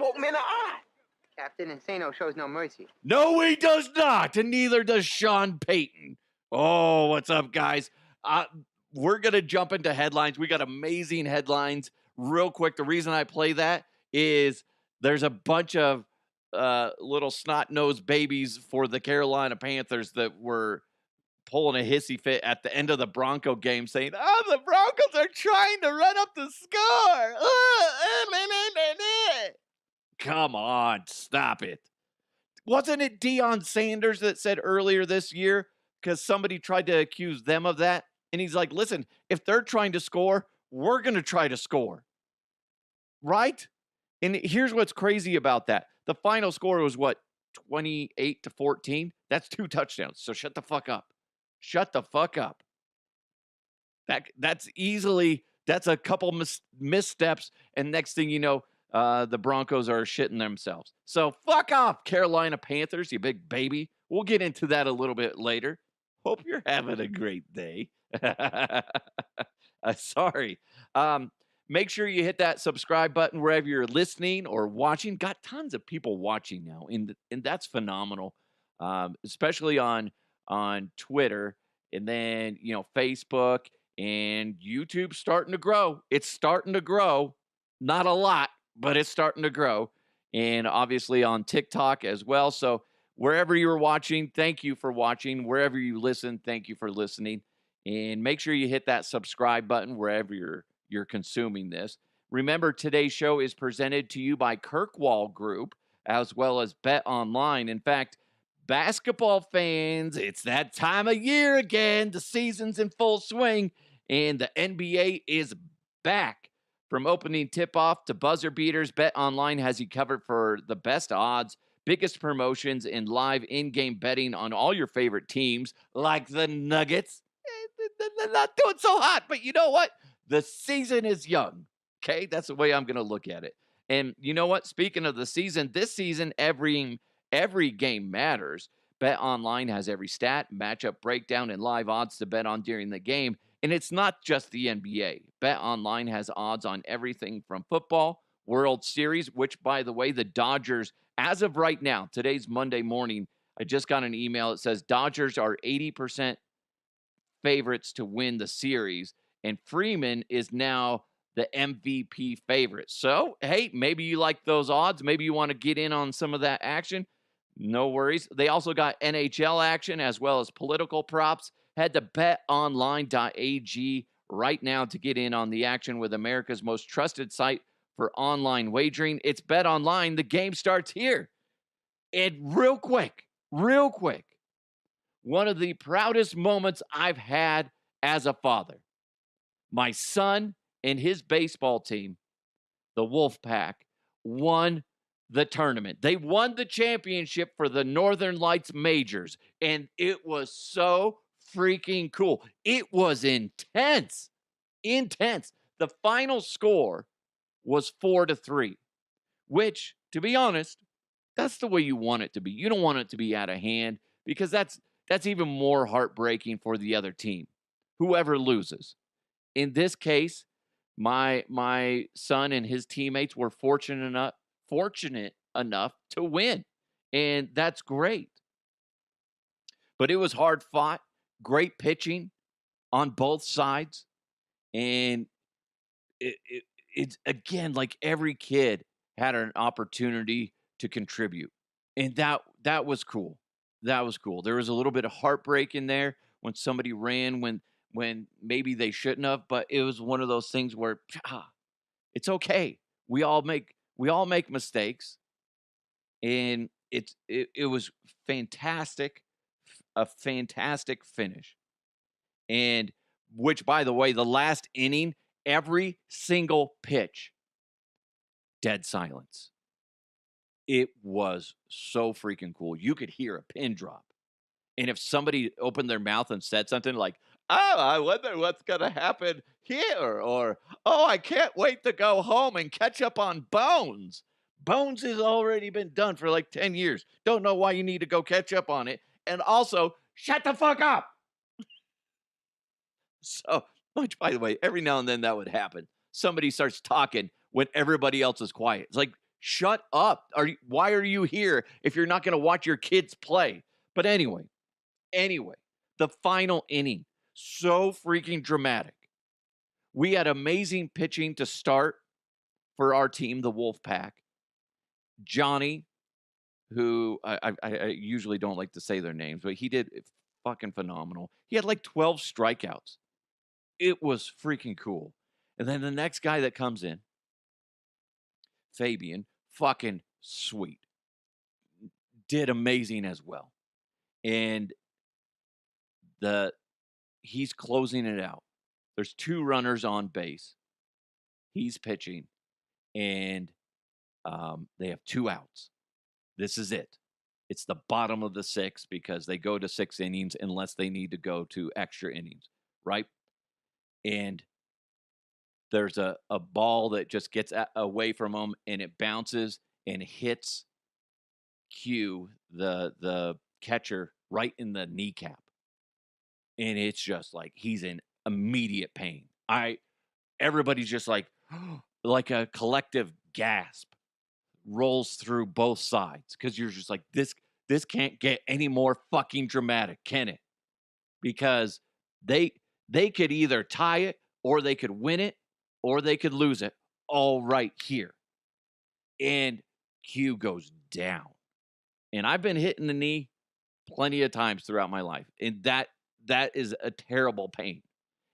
poke him in the eye. Captain Insano shows no mercy. No, he does not, and neither does Sean Payton. Oh, what's up, guys? We're going to jump into headlines. We got amazing headlines. Real quick, the reason I play that is there's a bunch of little snot-nosed babies for the Carolina Panthers that were pulling a hissy fit at the end of the Bronco game saying, oh, the Broncos are trying to run up the score. Come on, stop it. Wasn't it Deion Sanders that said earlier this year, because somebody tried to accuse them of that? And he's like, listen, if they're trying to score, we're going to try to score. Right? And here's what's crazy about that. The final score was what, 28-14? That's 2 touchdowns. So shut the fuck up. Shut the fuck up. That's a couple missteps. And next thing you know, the Broncos are shitting themselves. So fuck off, Carolina Panthers, you big baby. We'll get into that a little bit later. Hope you're having a great day. Sorry. Make sure you hit that subscribe button wherever you're listening or watching. Got tons of people watching now, and that's phenomenal, especially on Twitter, and then, Facebook and YouTube starting to grow. It's starting to grow. Not a lot, but it's starting to grow. And obviously on TikTok as well. So wherever you're watching, thank you for watching. Wherever you listen, thank you for listening. And make sure you hit that subscribe button wherever you're consuming this. Remember, today's show is presented to you by Kirkwall Group, as well as Bet Online. In fact, basketball fans, it's that time of year again. The season's in full swing, and the NBA is back. From opening tip-off to buzzer beaters, Bet Online has you covered for the best odds, biggest promotions, and live in-game betting on all your favorite teams, like the Nuggets. They're not doing so hot, but you know what? The season is young, okay? That's the way I'm going to look at it. And you know what? Speaking of the season, this season, every game matters. Bet Online has every stat, matchup breakdown, and live odds to bet on during the game. And it's not just the NBA. Bet Online has odds on everything from football, World Series, which, by the way, the Dodgers, as of right now, today's Monday morning, I just got an email that says Dodgers are 80% favorites to win the series, and Freeman is now the MVP favorite. So, hey, maybe you like those odds. Maybe you want to get in on some of that action. No worries. They also got NHL action as well as political props. Head to betonline.ag right now to get in on the action with America's most trusted site for online wagering. It's Bet Online. The game starts here. And real quick, one of the proudest moments I've had as a father. My son and his baseball team, the Wolfpack, won the tournament. They won the championship for the Northern Lights Majors, and it was so freaking cool. It was intense. The final score was 4-3, which, to be honest, that's the way you want it to be. You don't want it to be out of hand, because that's even more heartbreaking for the other team, whoever loses. In this case, my son and his teammates were fortunate enough to win, and that's great. But it was hard fought, great pitching on both sides, and it's again, like, every kid had an opportunity to contribute, and that was cool. That was cool. There was a little bit of heartbreak in there when somebody ran when maybe they shouldn't have, but it was one of those things where it's okay. We all make mistakes, and it was fantastic, a fantastic finish. And which, by the way, the last inning, every single pitch, dead silence. It was so freaking cool. You could hear a pin drop. And if somebody opened their mouth and said something like, oh, I wonder what's going to happen here, or, oh, I can't wait to go home and catch up on Bones. Bones has already been done for like 10 years. Don't know why you need to go catch up on it. And also, shut the fuck up. So, which, by the way, every now and then that would happen. Somebody starts talking when everybody else is quiet. It's like, Shut up. Why are you here if you're not going to watch your kids play? But anyway, the final inning, so freaking dramatic. We had amazing pitching to start for our team, the Wolfpack. Johnny, who I usually don't like to say their names, but he did fucking phenomenal. He had like 12 strikeouts. It was freaking cool. And then the next guy that comes in, Fabian, fucking sweet. Did amazing as well. And he's closing it out. There's 2 runners on base. He's pitching, and they have 2 outs. This is it. It's the bottom of the 6 because they go to 6 innings unless they need to go to extra innings, right? And there's a ball that just gets away from them, and it bounces and hits Q, the catcher, right in the kneecap. And it's just like he's in immediate pain. Everybody's just like a collective gasp rolls through both sides because you're just like, this can't get any more fucking dramatic, can it? Because they could either tie it, or they could win it, or they could lose it, all right here. And Q goes down. And I've been hitting the knee plenty of times throughout my life, and that is a terrible pain.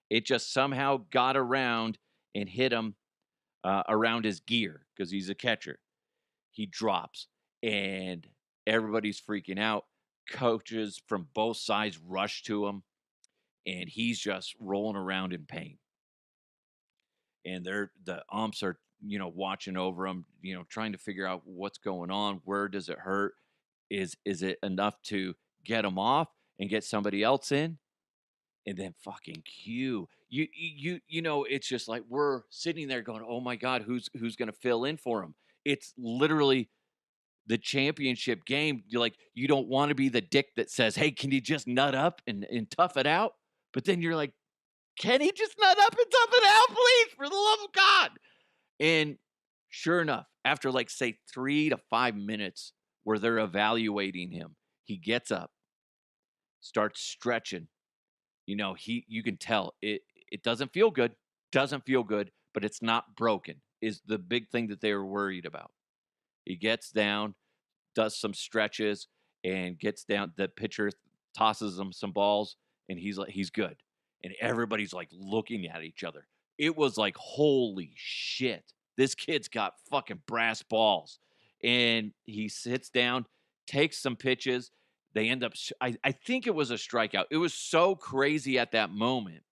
It just somehow got around and hit him around his gear because he's a catcher. He drops, and everybody's freaking out. Coaches from both sides rush to him, and he's just rolling around in pain. And the umps are, watching over him, trying to figure out what's going on. Where does it hurt? Is it enough to get him off and get somebody else in? And then fucking Q. It's just like we're sitting there going, oh my God, who's going to fill in for him? It's literally the championship game. You don't want to be the dick that says, hey, can you just nut up and tough it out? But then you're like, can he just nut up and tough it out, please, for the love of God? And sure enough, after say 3 to 5 minutes where they're evaluating him, he gets up, starts stretching. You can tell it doesn't feel good, but it's not broken, is the big thing that they were worried about. He gets down, does some stretches, and gets down. The pitcher tosses him some balls, and he's good. And everybody's looking at each other. It was like, holy shit, this kid's got fucking brass balls. And he sits down, takes some pitches. They end up, I think it was a strikeout. It was so crazy at that moment.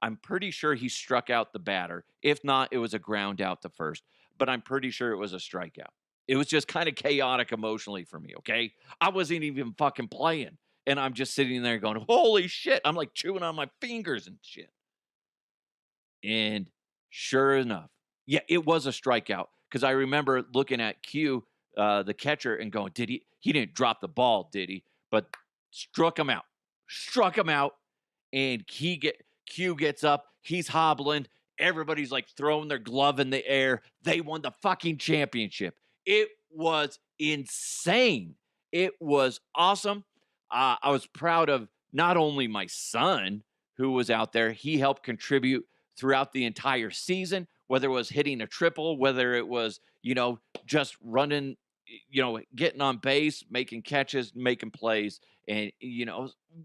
I'm pretty sure he struck out the batter. If not, it was a ground out to first. But I'm pretty sure it was a strikeout. It was just kind of chaotic emotionally for me, okay? I wasn't even fucking playing. And I'm just sitting there going, holy shit. I'm chewing on my fingers and shit. And sure enough, yeah, it was a strikeout. Because I remember looking at Q, the catcher, and going, he didn't drop the ball, did he? But struck him out. And Q gets up. He's hobbling. Everybody's throwing their glove in the air. They won the fucking championship. It was insane. It was awesome. I was proud of not only my son, who was out there. He helped contribute throughout the entire season, whether it was hitting a triple, whether it was, just running, getting on base, making catches, making plays, and,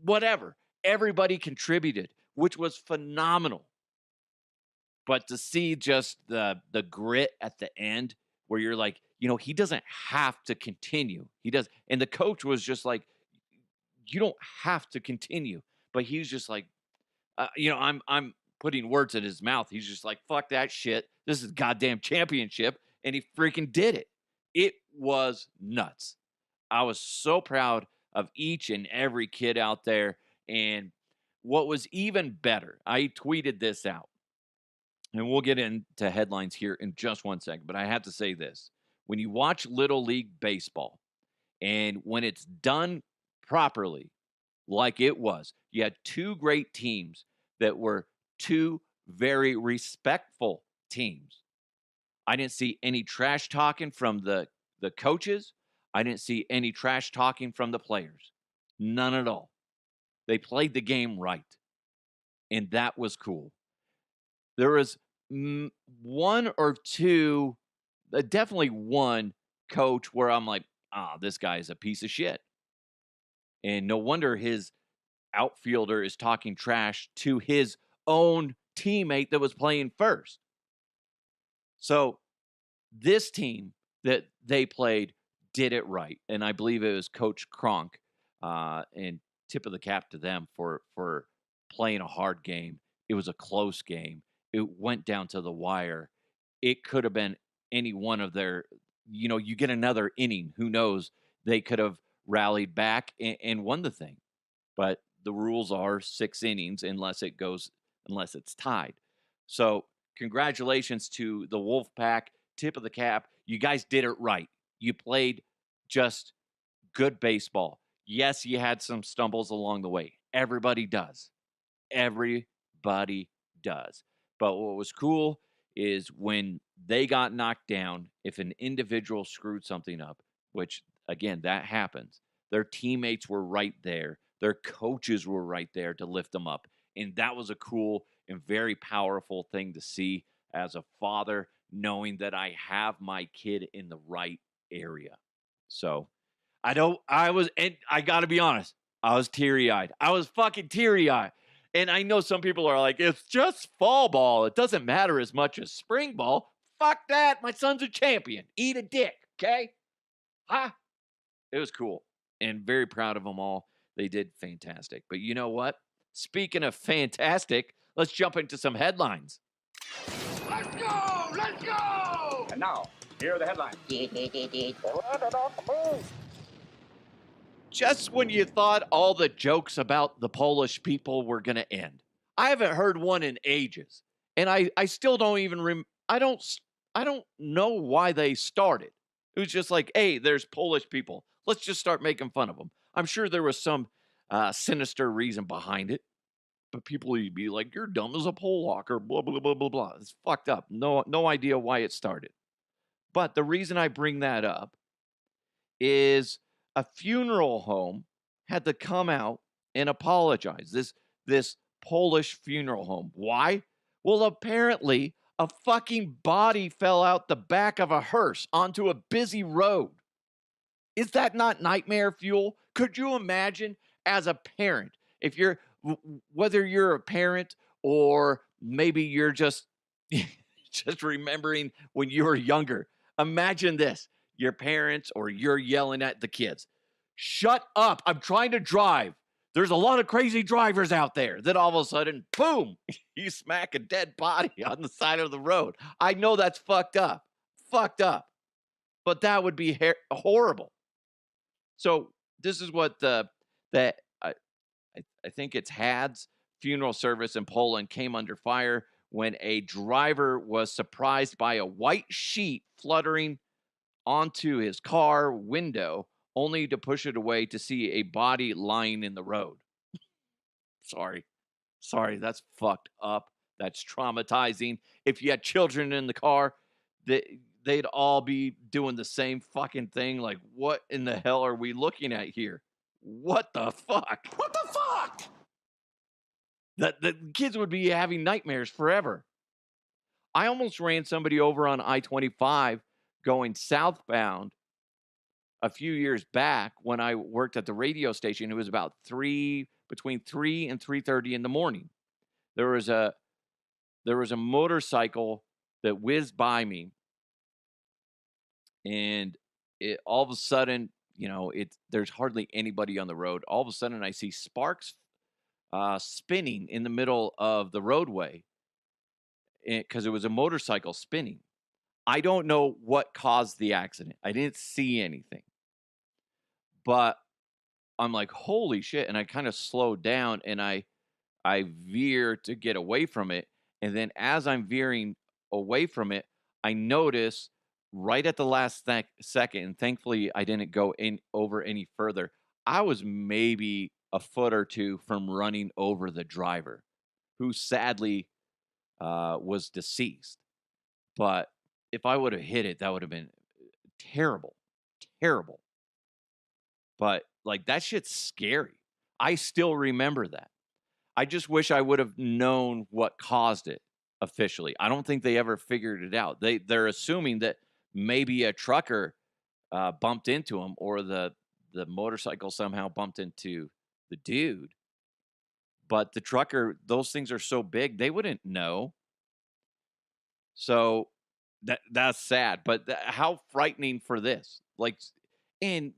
whatever. Everybody contributed, which was phenomenal. But to see just the grit at the end where you're like, he doesn't have to continue. He does. And the coach was just like, you don't have to continue. But he's just like, I'm putting words in his mouth. He's just like, fuck that shit. This is goddamn championship. And he freaking did it. It was nuts. I was so proud of each and every kid out there. And what was even better, I tweeted this out. And we'll get into headlines here in just one second. But I have to say this. When you watch Little League Baseball, and when it's done properly, like it was, you had 2 great teams that were 2 very respectful teams. I didn't see any trash talking from the coaches. I didn't see any trash talking from the players. None at all. They played the game right, and that was cool. There was one or two, definitely one coach where I'm like, ah, this guy is a piece of shit. And no wonder his outfielder is talking trash to his own teammate that was playing first. So this team that they played did it right, and I believe it was Coach Kronk. And tip of the cap to them for playing a hard game. It was a close game. It went down to the wire. It could have been any one of their. You get another inning. Who knows? They could have rallied back and won the thing. But the rules are 6 innings unless it's tied. So congratulations to the Wolfpack. Tip of the cap. You guys did it right. You played just good baseball. Yes, you had some stumbles along the way. Everybody does. Everybody does. But what was cool is when they got knocked down, if an individual screwed something up, which again, that happens, their teammates were right there. Their coaches were right there to lift them up. And that was a cool and very powerful thing to see as a father, knowing that I have my kid in the right area. So and I got to be honest, I was teary eyed. I was fucking teary eyed. And I know some people are like, it's just fall ball. It doesn't matter as much as spring ball. Fuck that. My son's a champion. Eat a dick. Okay. Huh? It was cool and very proud of them all. They did fantastic. But you know what? Speaking of fantastic, let's jump into some headlines. Let's go! Let's go! And now, here are the headlines. Just when you thought all the jokes about the Polish people were going to end, I haven't heard one in ages, and I still don't even I don't know why they started. It was just like, hey, there's Polish people. Let's just start making fun of them. I'm sure there was some sinister reason behind it, but people would be like, "You're dumb as a Polak," or blah blah blah blah blah. It's fucked up. No idea why it started. But the reason I bring that up is a funeral home had to come out and apologize. This Polish funeral home. Why? Well, apparently a fucking body fell out the back of a hearse onto a busy road. Is that not nightmare fuel? Could you imagine as a parent, if whether you're a parent or maybe you're just just remembering when you were younger, imagine this. Your parents or you're yelling at the kids, shut up, I'm trying to drive. There's a lot of crazy drivers out there. Then all of a sudden, boom, you smack a dead body on the side of the road. I know that's fucked up. But that would be horrible. So this is what I think it's Had's funeral service in Poland came under fire when a driver was surprised by a white sheet fluttering onto his car window, only to push it away to see a body lying in the road. Sorry, that's fucked up. That's traumatizing. If you had children in the car, they'd all be doing the same fucking thing. Like, what in the hell are we looking at here? What the fuck? What the fuck? The kids would be having nightmares forever. I almost ran somebody over on I-25 going southbound a few years back when I worked at the radio station. It was about between 3 and 3:30 in the morning. There was a motorcycle that whizzed by me, and all of a sudden, there's hardly anybody on the road. All of a sudden, I see sparks spinning in the middle of the roadway because it was a motorcycle spinning. I don't know what caused the accident. I didn't see anything. But I'm like, holy shit. And I kind of slowed down and I veer to get away from it. And then as I'm veering away from it, I notice right at the last second, and thankfully I didn't go over any further, I was maybe a foot or two from running over the driver, who sadly was deceased. But if I would have hit it, that would have been terrible, terrible. But like that shit's scary. I still remember that. I just wish I would have known what caused it officially. I don't think they ever figured it out. They're assuming that maybe a trucker bumped into him, or the motorcycle somehow bumped into the dude. But the trucker, those things are so big, they wouldn't know. So that's sad. But how frightening for this? Like, and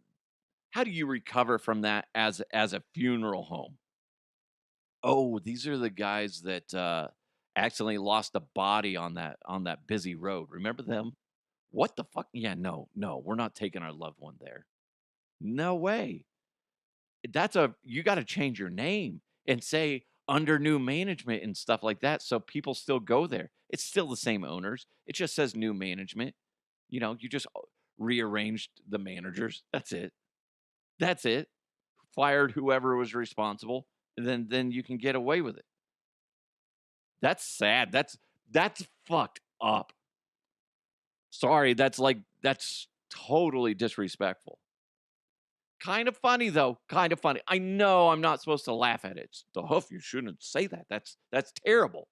how do you recover from that as a funeral home? Oh, these are the guys that accidentally lost a body on that busy road. Remember them? What the fuck? Yeah, no, we're not taking our loved one there. No way. You got to change your name and say under new management and stuff like that, so people still go there. It's still the same owners. It just says new management. You just rearranged the managers. That's it. That's it. Fired whoever was responsible, and then you can get away with it. That's sad. That's fucked up. Sorry, that's totally disrespectful. Kind of funny though. Kind of funny. I know I'm not supposed to laugh at it. It's the hoof. You shouldn't say that. That's terrible.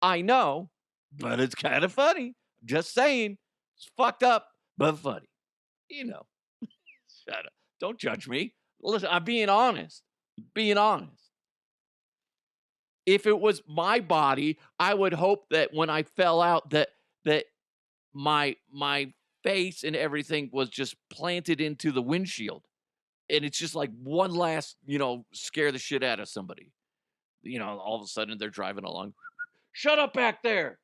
I know, but it's kind of funny. Just saying. It's fucked up, but funny. Shut up. Don't judge me. Listen, I'm being honest. Being honest. If it was my body, I would hope that when I fell out that my face and everything was just planted into the windshield. And it's just like one last, scare the shit out of somebody. All of a sudden they're driving along. Shut up back there.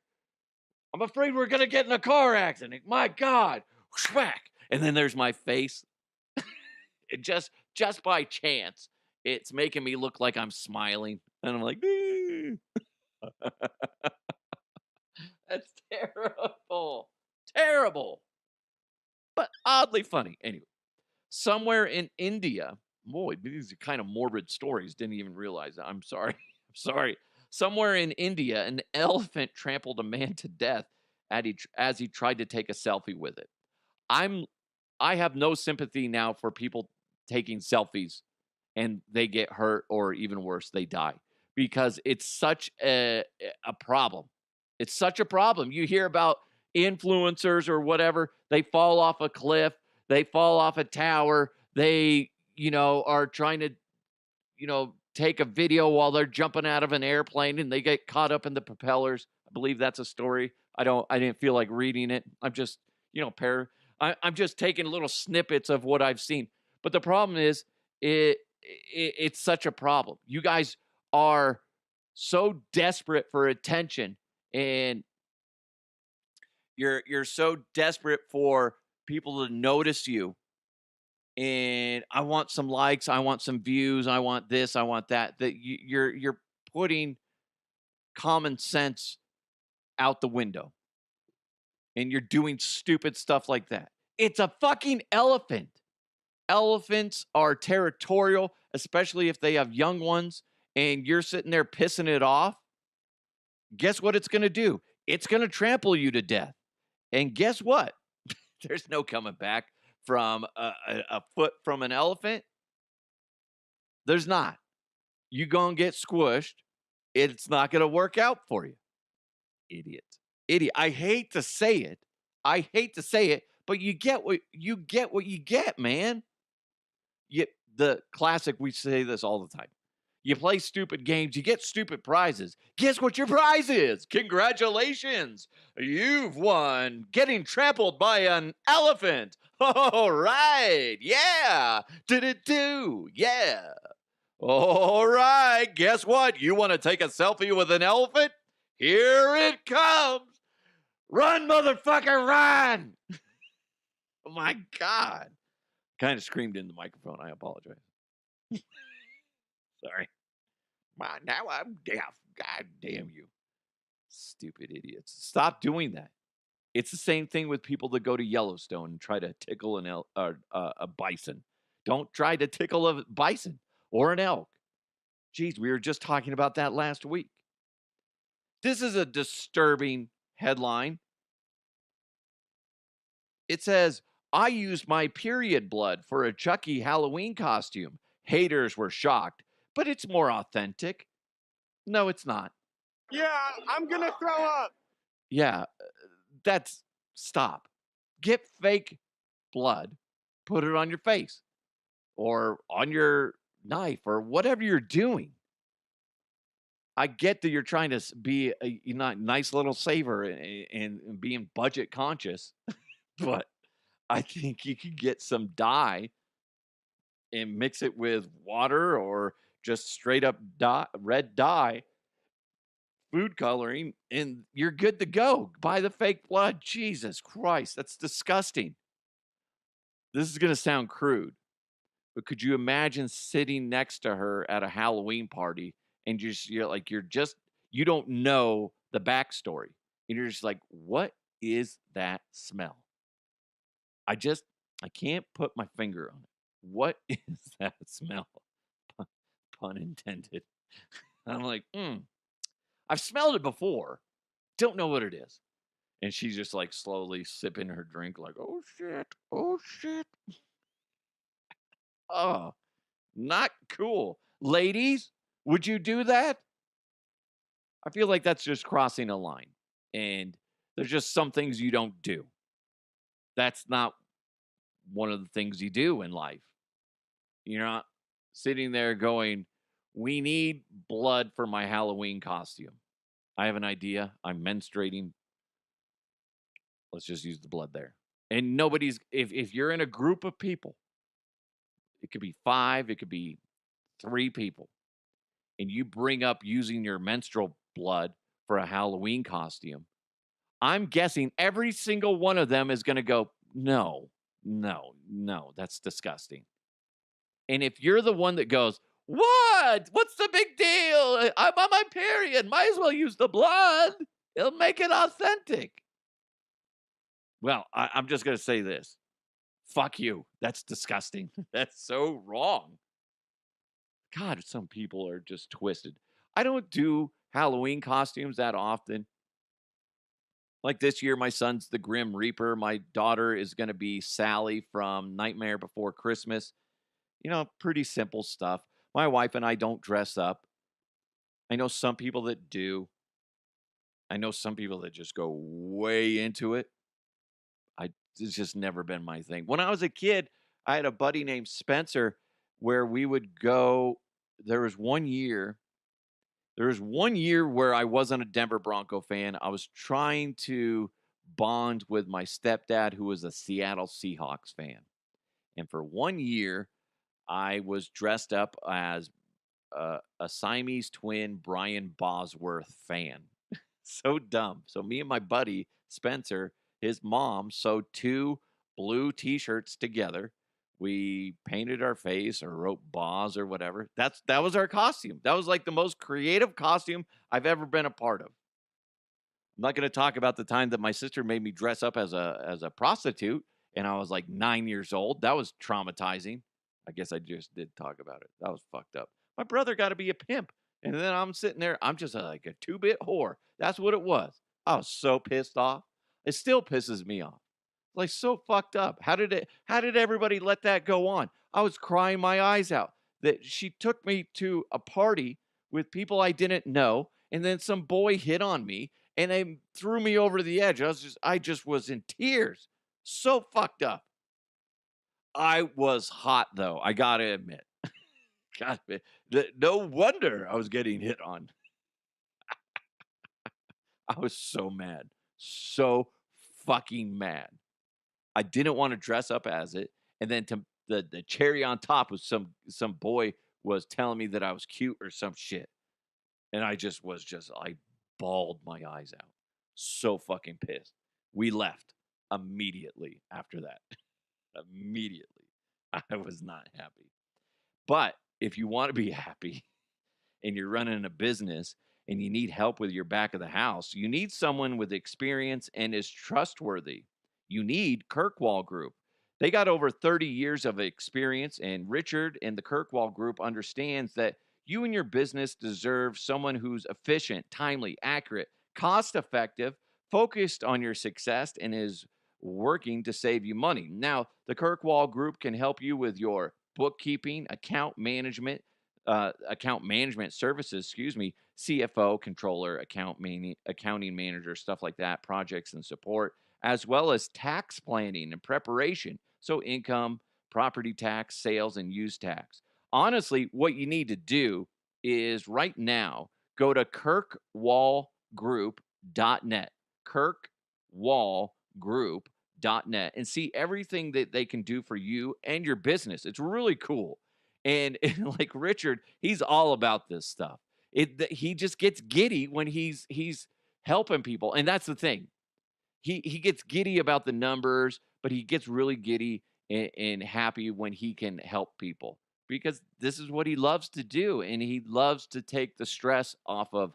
I'm afraid we're going to get in a car accident. My God. Smack. And then there's my face. It just by chance, it's making me look like I'm smiling. And I'm like, that's terrible. Terrible. But oddly funny. Anyway, somewhere in India, boy, these are kind of morbid stories. Didn't even realize that. I'm sorry. I'm sorry. Somewhere in India, an elephant trampled a man to death as he tried to take a selfie with it. I have no sympathy now for people taking selfies and they get hurt, or even worse, they die, because it's such a problem. It's such a problem. You hear about influencers or whatever, they fall off a cliff, they fall off a tower, they, are trying to, take a video while they're jumping out of an airplane and they get caught up in the propellers. I believe that's a story. I didn't feel like reading it. I'm just, I'm just taking little snippets of what I've seen. But the problem is, it's such a problem. You guys are so desperate for attention, and you're so desperate for people to notice you. And I want some likes, I want some views, I want this, I want that. That you're putting common sense out the window, and you're doing stupid stuff like that. It's a fucking elephant. Elephants are territorial, especially if they have young ones, and you're sitting there pissing it off. Guess what it's going to do? It's going to trample you to death. And guess what? There's no coming back from a foot from an elephant. There's not. You're going to get squished. It's not going to work out for you. Idiot. I hate to say it. But you get what you get, man. The classic, we say this all the time. You play stupid games, you get stupid prizes. Guess what your prize is? Congratulations. You've won getting trampled by an elephant. All right. Yeah. Do. Yeah. All right. Guess what? You want to take a selfie with an elephant? Here it comes. Run, motherfucker, run. Oh, my God. Kind of screamed in the microphone. I apologize. Sorry. Now I'm deaf. God damn you. Stupid idiots. Stop doing that. It's the same thing with people that go to Yellowstone and try to tickle a bison. Don't try to tickle a bison or an elk. Geez, we were just talking about that last week. This is a disturbing headline. It says, I used my period blood for a Chucky Halloween costume. Haters were shocked, but it's more authentic. No, it's not. Yeah, I'm gonna throw up. Yeah, that's stop. Get fake blood, put it on your face or on your knife or whatever you're doing. I get that you're trying to be a nice little saver and being budget conscious, but I think you could get some dye and mix it with water or just straight up red dye, food coloring, and you're good to go. Buy the fake blood. Jesus Christ, that's disgusting. This is going to sound crude, but could you imagine sitting next to her at a Halloween party and you don't know the backstory, and you're just like, what is that smell? I can't put my finger on it. What is that smell? Pun intended. I'm like, I've smelled it before. Don't know what it is. And she's just like slowly sipping her drink, like, oh shit, oh shit. Oh, not cool. Ladies, would you do that? I feel like that's just crossing a line. And there's just some things you don't do. That's not one of the things you do in life. You're not sitting there going, we need blood for my Halloween costume. I have an idea. I'm menstruating. Let's just use the blood there. And nobody's, if you're in a group of people, it could be 5, it could be 3 people, and you bring up using your menstrual blood for a Halloween costume, I'm guessing every single one of them is going to go, no, that's disgusting. And if you're the one that goes, what? What's the big deal? I'm on my period. Might as well use the blood. It'll make it authentic. Well, I'm just going to say this. Fuck you. That's disgusting. That's so wrong. God, some people are just twisted. I don't do Halloween costumes that often. Like this year, my son's the Grim Reaper. My daughter is going to be Sally from Nightmare Before Christmas. Pretty simple stuff. My wife and I don't dress up. I know some people that do. I know some people that just go way into it. It's just never been my thing. When I was a kid, I had a buddy named Spencer where we would go. There was one year where I wasn't a Denver Bronco fan. I was trying to bond with my stepdad, who was a Seattle Seahawks fan. And for 1 year, I was dressed up as a Siamese twin Brian Bosworth fan. So dumb. So me and my buddy, Spencer, his mom sewed 2 blue T-shirts together. We painted our face or wrote Boz or whatever. That was our costume. That was like the most creative costume I've ever been a part of. I'm not going to talk about the time that my sister made me dress up as a prostitute, and I was like 9 years old. That was traumatizing. I guess I just did talk about it. That was fucked up. My brother got to be a pimp, and then I'm sitting there. I'm just like a 2-bit whore. That's what it was. I was so pissed off. It still pisses me off. Like, so fucked up. How did everybody let that go on? I was crying my eyes out that she took me to a party with people I didn't know, and then some boy hit on me and they threw me over the edge. I just was in tears. So fucked up. I was hot though. I gotta admit. No wonder I was getting hit on. I was so mad. So fucking mad. I didn't want to dress up as it. And then the cherry on top was some boy was telling me that I was cute or some shit. And I bawled my eyes out. So fucking pissed. We left immediately after that. Immediately. I was not happy. But if you want to be happy and you're running a business and you need help with your back of the house, you need someone with experience and is trustworthy. You need Kirkwall Group. They got over 30 years of experience, and Richard and the Kirkwall Group understands that you and your business deserve someone who's efficient, timely, accurate, cost-effective, focused on your success, and is working to save you money. Now, the Kirkwall Group can help you with your bookkeeping, account management services, CFO, controller, accounting manager, stuff like that, projects and support, as well as tax planning and preparation. So, income, property tax, sales, and use tax. Honestly, what you need to do is right now go to kirkwallgroup.net, kirkwallgroup.net, and see everything that they can do for you and your business. It's really cool. And like Richard, he's all about this stuff. He just gets giddy when he's helping people. And that's the thing. He gets giddy about the numbers, but he gets really giddy and happy when he can help people because this is what he loves to do, and he loves to take the stress off of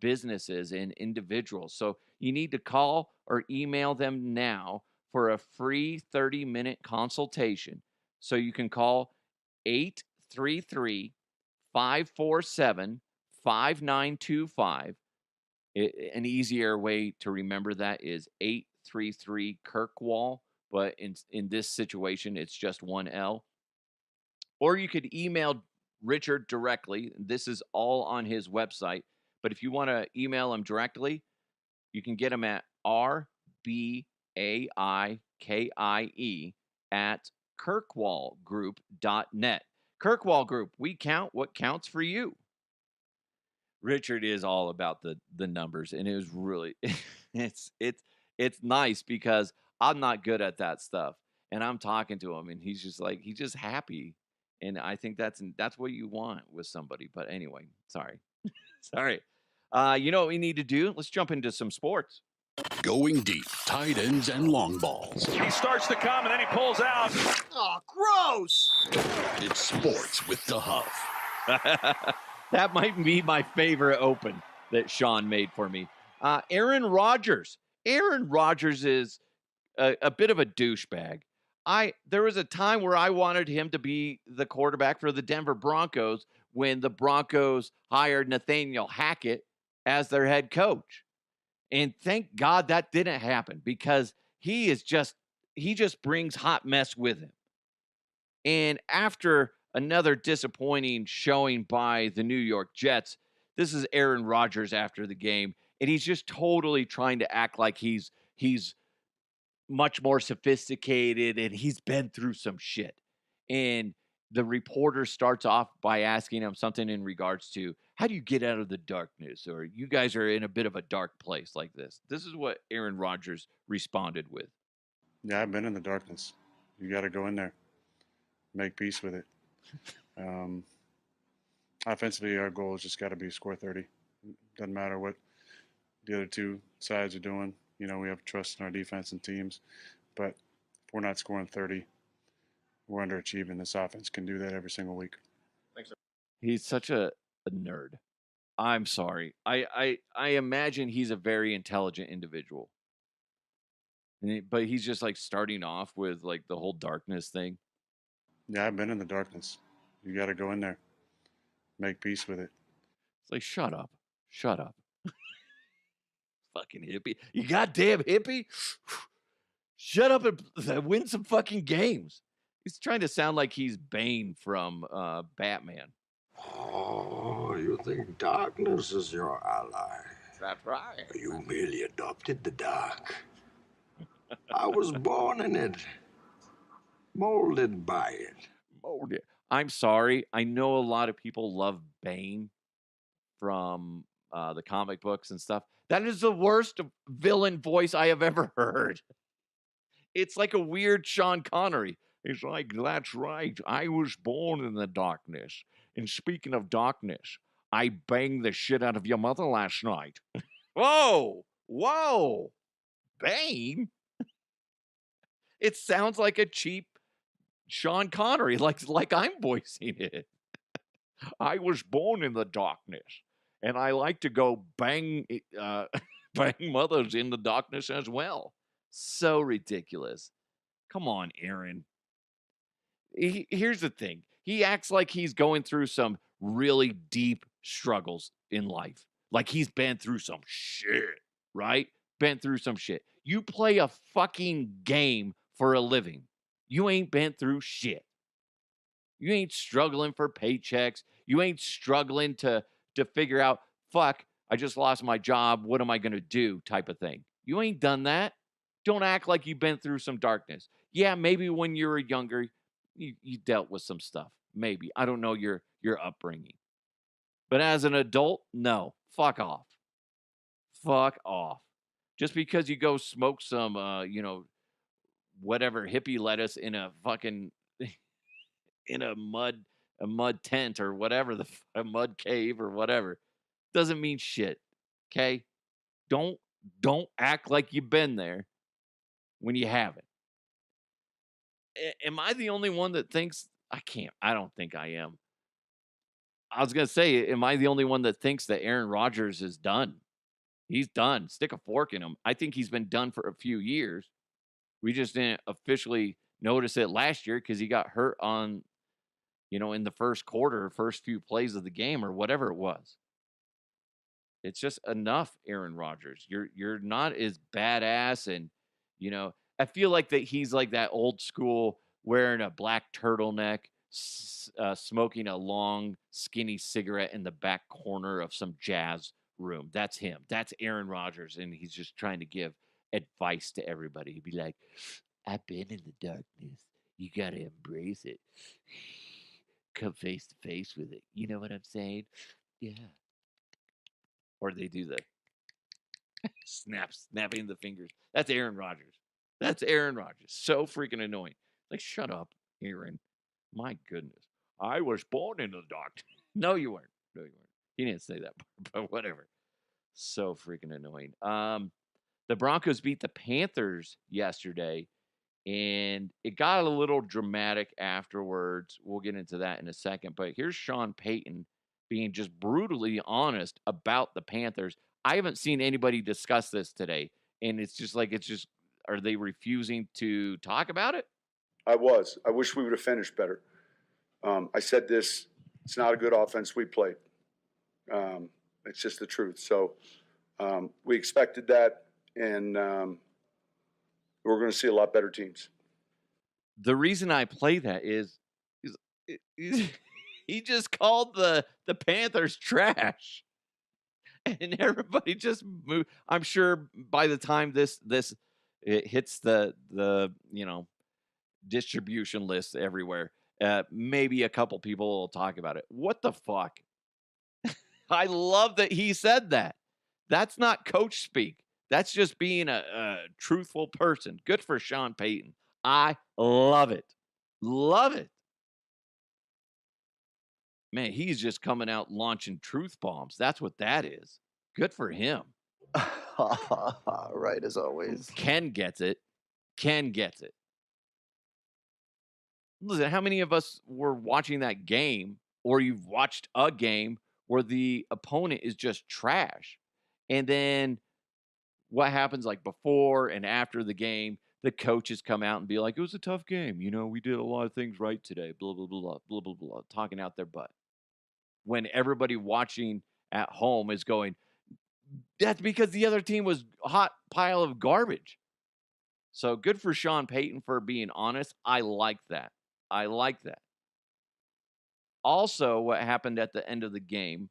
businesses and individuals. So you need to call or email them now for a free 30-minute consultation. So you can call 833-547-5925. An easier way to remember that is 833 Kirkwall, but in this situation, it's just one L. Or you could email Richard directly. This is all on his website. But if you want to email him directly, you can get him at rbaike@kirkwallgroup.net. Kirkwall Group, we count what counts for you. Richard is all about the numbers, and it was really it's nice because I'm not good at that stuff, and I'm talking to him, and he's just happy, and I think that's what you want with somebody. But anyway, sorry, sorry. You know what we need to do? Let's jump into some sports. Going deep, tight ends and long balls. He starts to come and then he pulls out. Oh, gross! It's sports with the Huff. That might be my favorite open that Sean made for me. Aaron Rodgers. Aaron Rodgers is a bit of a douchebag. There was a time where I wanted him to be the quarterback for the Denver Broncos when the Broncos hired Nathaniel Hackett as their head coach. And thank God that didn't happen because he just brings hot mess with him. And after another disappointing showing by the New York Jets, this is Aaron Rodgers after the game, and he's just totally trying to act like he's much more sophisticated and he's been through some shit. And the reporter starts off by asking him something in regards to, how do you get out of the darkness? Or you guys are in a bit of a dark place like this. This is what Aaron Rodgers responded with. Yeah, I've been in the darkness. You got to go in there, make peace with it. Offensively, our goal has just got to be score 30. Doesn't matter what the other two sides are doing. You know, we have trust in our defense and teams. But if we're not scoring 30, we're underachieving. This offense can do that every single week. Thanks. He's such a nerd. I'm sorry. I imagine he's a very intelligent individual. But he's just like starting off with like the whole darkness thing. Yeah, I've been in the darkness. You got to go in there, make peace with it. It's like, shut up. Shut up. Fucking hippie. You goddamn hippie. Shut up and win some fucking games. He's trying to sound like he's Bane from Batman. Oh, you think darkness is your ally? That's right. You merely adopted the dark. I was born in it, molded by it. Molded. I'm sorry. I know a lot of people love Bane from the comic books and stuff. That is the worst villain voice I have ever heard. It's like a weird Sean Connery. It's like, that's right. I was born in the darkness. And speaking of darkness, I banged the shit out of your mother last night. Whoa! Whoa! Bane? It sounds like a cheap Sean Connery, like I'm voicing it. I was born in the darkness, and I like to go bang mothers in the darkness as well. So ridiculous. Come on, Aaron. Here's the thing. He acts like he's going through some really deep struggles in life. Like he's been through some shit, right? Been through some shit. You play a fucking game for a living. You ain't been through shit. You ain't struggling for paychecks. You ain't struggling to figure out, fuck, I just lost my job. What am I going to do type of thing. You ain't done that. Don't act like you've been through some darkness. Yeah, maybe when you were younger, you dealt with some stuff. Maybe. I don't know your upbringing. But as an adult, no. Fuck off. Fuck off. Just because you go smoke some, whatever hippie lettuce in a fucking in a mud tent or whatever, a mud cave or whatever, doesn't mean shit. Okay? Don't act like you've been there when you haven't. Am I the only one that thinks I don't think I am. I was gonna say, am I the only one that thinks that Aaron Rodgers is done? He's done. Stick a fork in him. I think he's been done for a few years. We just didn't officially notice it last year because he got hurt on, in the first quarter, first few plays of the game or whatever it was. It's just enough, Aaron Rodgers. You're not as badass, and I feel like that he's like that old school wearing a black turtleneck, smoking a long, skinny cigarette in the back corner of some jazz room. That's him. That's Aaron Rodgers, and he's just trying to give advice to everybody. He'd be like, "I've been in the darkness. You got to embrace it. Come face to face with it. You know what I'm saying? Yeah." Or they do the snapping the fingers. That's Aaron Rodgers. That's Aaron Rodgers. So freaking annoying. Like, shut up, Aaron. My goodness. I was born in the dark. No, you weren't. No, you weren't. He didn't say that, but whatever. So freaking annoying. The Broncos beat the Panthers yesterday, and it got a little dramatic afterwards. We'll get into that in a second. But here's Sean Payton being just brutally honest about the Panthers. I haven't seen anybody discuss this today, and are they refusing to talk about it? I wish we would have finished better. I said this, it's not a good offense we played. It's just the truth. So we expected that, and we're going to see a lot better teams. The reason I play that is he just called the Panthers trash. And everybody just moved. I'm sure by the time this it hits the distribution list everywhere, maybe a couple people will talk about it. What the fuck? I love that he said that. That's not coach speak. That's just being a truthful person. Good for Sean Payton. I love it. Love it. Man, he's just coming out launching truth bombs. That's what that is. Good for him. Right, as always. Ken gets it. Listen, how many of us were watching that game, or you've watched a game where the opponent is just trash? And then what happens like before and after the game, the coaches come out and be like, it was a tough game. We did a lot of things right today, blah, blah, blah, blah, blah, blah, talking out their butt. When everybody watching at home is going, that's because the other team was a hot pile of garbage. So good for Sean Payton for being honest. I like that. Also, what happened at the end of the game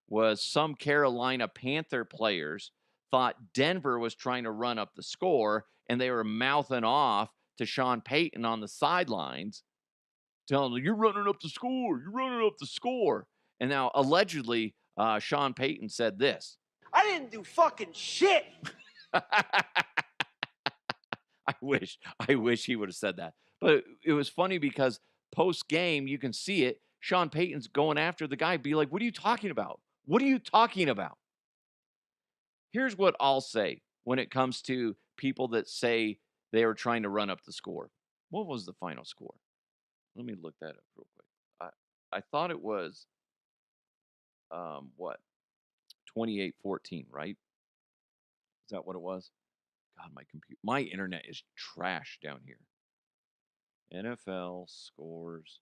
was some Carolina Panther players thought Denver was trying to run up the score, and they were mouthing off to Sean Payton on the sidelines, telling him, you're running up the score. And now, allegedly, Sean Payton said this. I didn't do fucking shit. I wish he would have said that. But it was funny because post-game, you can see it. Sean Payton's going after the guy, be like, what are you talking about? Here's what I'll say when it comes to people that say they were trying to run up the score. What was the final score? Let me look that up real quick. I thought it was, 28-14, right? Is that what it was? God, my internet is trash down here. NFL scores.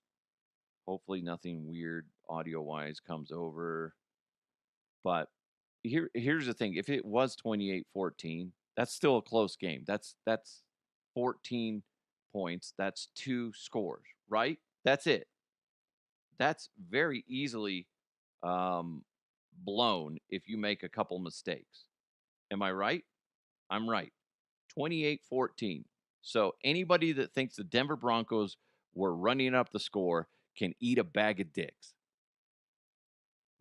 Hopefully nothing weird audio-wise comes over. But here's the thing. If it was 28-14, That's still a close game. That's 14 points. That's 2 scores, right? That's it. That's very easily blown if you make a couple mistakes. Am I right? I'm right. 28-14. So anybody that thinks the Denver Broncos were running up the score can eat a bag of dicks.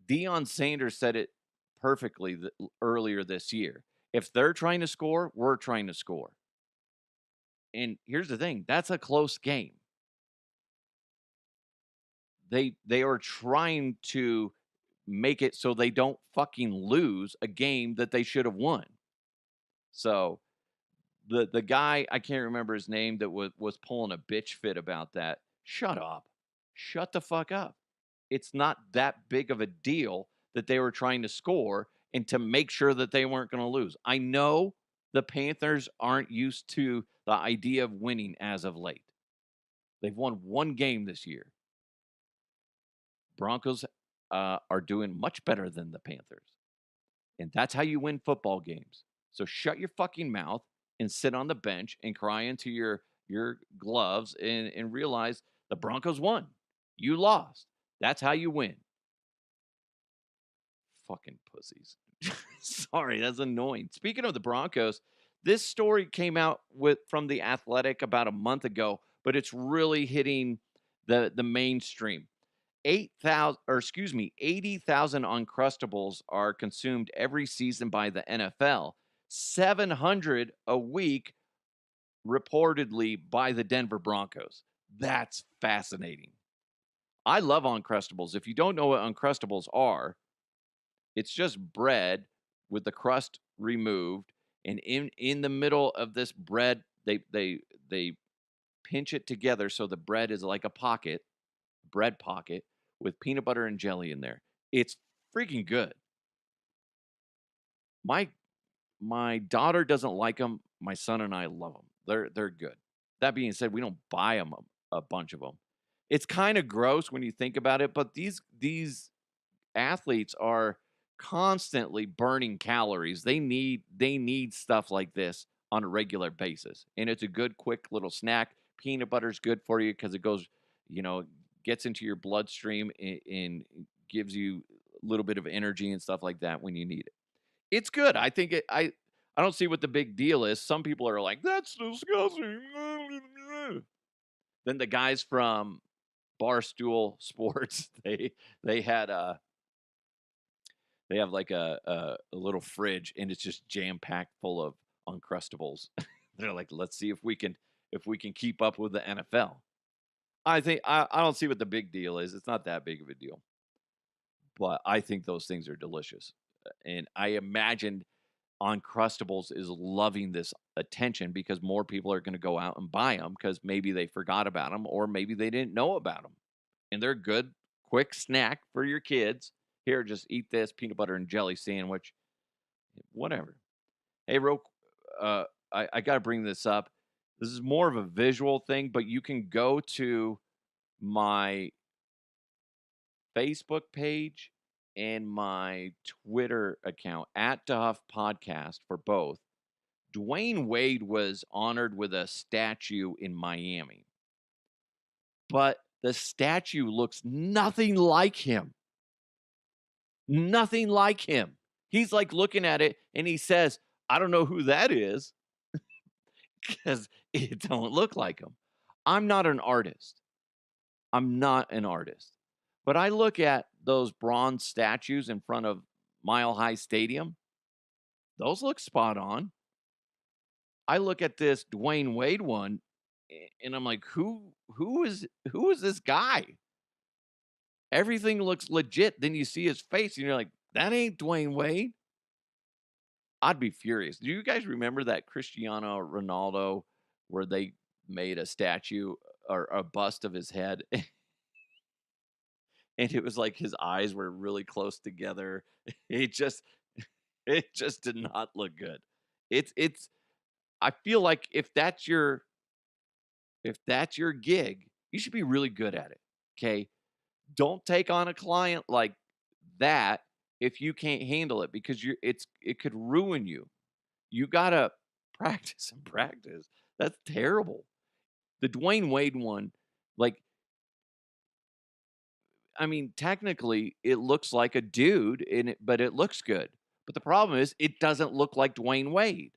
Deion Sanders said it perfectly earlier this year. If they're trying to score, we're trying to score. And here's the thing, that's a close game. They are trying to make it so they don't fucking lose a game that they should have won. So the guy, I can't remember his name, that was pulling a bitch fit about that. Shut up. Shut the fuck up. It's not that big of a deal that they were trying to score and to make sure that they weren't going to lose. I know the Panthers aren't used to the idea of winning as of late. They've won one game this year. Broncos are doing much better than the Panthers. And that's how you win football games. So shut your fucking mouth and sit on the bench and cry into your gloves and realize the Broncos won. You lost. That's how you win. Fucking pussies. Sorry, that's annoying. Speaking of the Broncos, this story came out from The Athletic about a month ago, but it's really hitting the mainstream. 80,000 Uncrustables are consumed every season by the NFL. 700 a week reportedly by the Denver Broncos. That's fascinating. I love Uncrustables. If you don't know what Uncrustables are, it's just bread with the crust removed, and in the middle of this bread, they pinch it together so the bread is like a bread pocket with peanut butter and jelly in there. It's freaking good. My daughter doesn't like them. My son and I love them. They're good. That being said, we don't buy them a bunch of them. It's kind of gross when you think about it, but these athletes are constantly burning calories. They need stuff like this on a regular basis. And it's a good, quick little snack. Peanut butter's good for you because it goes, gets into your bloodstream and gives you a little bit of energy and stuff like that when you need it. It's good. I think I don't see what the big deal is. Some people are like, that's disgusting. Then the guys from Barstool Sports, they had they have like a little fridge, and it's just jam packed full of Uncrustables. They're like, let's see if we can keep up with the NFL. I think I don't see what the big deal is. It's not that big of a deal, but I think those things are delicious, and I imagine Uncrustables is loving this attention because more people are going to go out and buy them because maybe they forgot about them or maybe they didn't know about them, and they're a good, quick snack for your kids. Here, just eat this peanut butter and jelly sandwich, whatever. Hey, I got to bring this up. This is more of a visual thing, but you can go to my Facebook page and my Twitter account at Duff Podcast for both. Dwayne Wade was honored with a statue in Miami, but the statue looks nothing like him. Nothing like him. He's like looking at it and he says, I don't know who that is because it don't look like him. I'm not an artist. But I look at those bronze statues in front of Mile High Stadium. Those look spot on. I look at this Dwayne Wade one and I'm like, who is this guy? Everything looks legit. Then you see his face and you're like, that ain't Dwayne Wade. I'd be furious. Do you guys remember that Cristiano Ronaldo where they made a statue or a bust of his head? And it was like his eyes were really close together. It just did not look good. It's I feel like if that's your gig, you should be really good at it. Okay? Don't take on a client like that if you can't handle it because it could ruin you. You gotta practice and practice. That's terrible. The Dwayne Wade one, like, I mean, technically, it looks like a dude, but it looks good. But the problem is, it doesn't look like Dwayne Wade.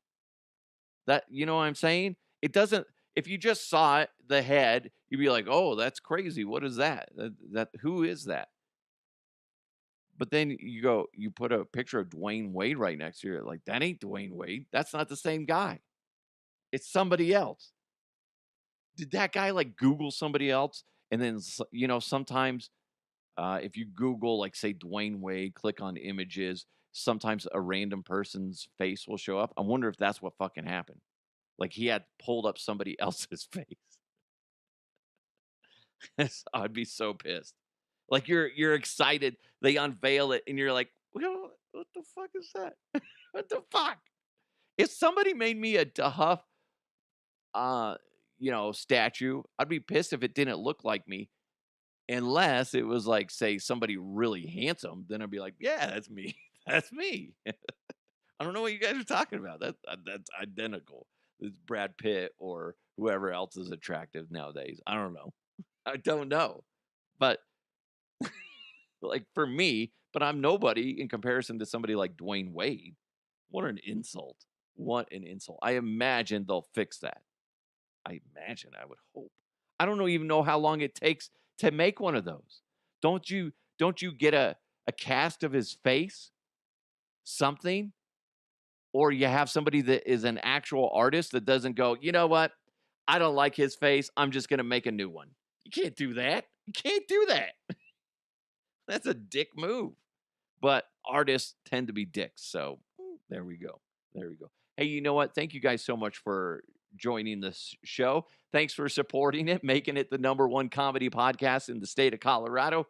That, you know what I'm saying? It doesn't. If you just saw it, the head, you'd be like, "Oh, that's crazy. What is that? Who is that?" But then you put a picture of Dwayne Wade right next to it, like that ain't Dwayne Wade. That's not the same guy. It's somebody else. Did that guy like Google somebody else? And then sometimes if you Google, like, say, Dwayne Wade, click on images, sometimes a random person's face will show up. I wonder if that's what fucking happened. Like, he had pulled up somebody else's face. I'd be so pissed. Like, you're excited. They unveil it, and you're like, well, what the fuck is that? What the fuck? If somebody made me a Huff, statue, I'd be pissed if it didn't look like me. Unless it was like, say, somebody really handsome, then I'd be like, yeah, that's me. That's me. I don't know what you guys are talking about. That's identical. It's Brad Pitt or whoever else is attractive nowadays. I don't know. I don't know. But like for me, but I'm nobody in comparison to somebody like Dwayne Wade. What an insult. What an insult. I imagine they'll fix that. I would hope. I don't even know how long it takes to make one of those. Don't you get a cast of his face? Something? Or you have somebody that is an actual artist that doesn't go, you know what? I don't like his face. I'm just going to make a new one. You can't do that. You can't do that. That's a dick move. But artists tend to be dicks. So there we go. There we go. Hey, you know what? Thank you guys so much for joining this show. Thanks for supporting it, making it the #1 comedy podcast in the state of Colorado.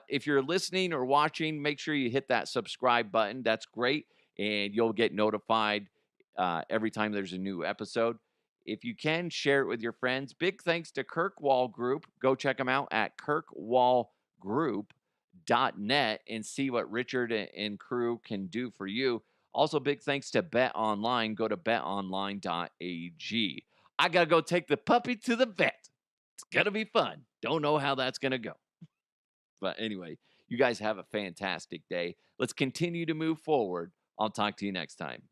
If you're listening or watching, make sure you hit that subscribe button. That's great. And you'll get notified every time there's a new episode. If you can, share it with your friends. Big thanks to Kirkwall Group. Go check them out at kirkwallgroup.net and see what Richard and crew can do for you. Also, big thanks to Bet Online. Go to betonline.ag. I got to go take the puppy to the vet. It's going to be fun. Don't know how that's going to go. But anyway, you guys have a fantastic day. Let's continue to move forward. I'll talk to you next time.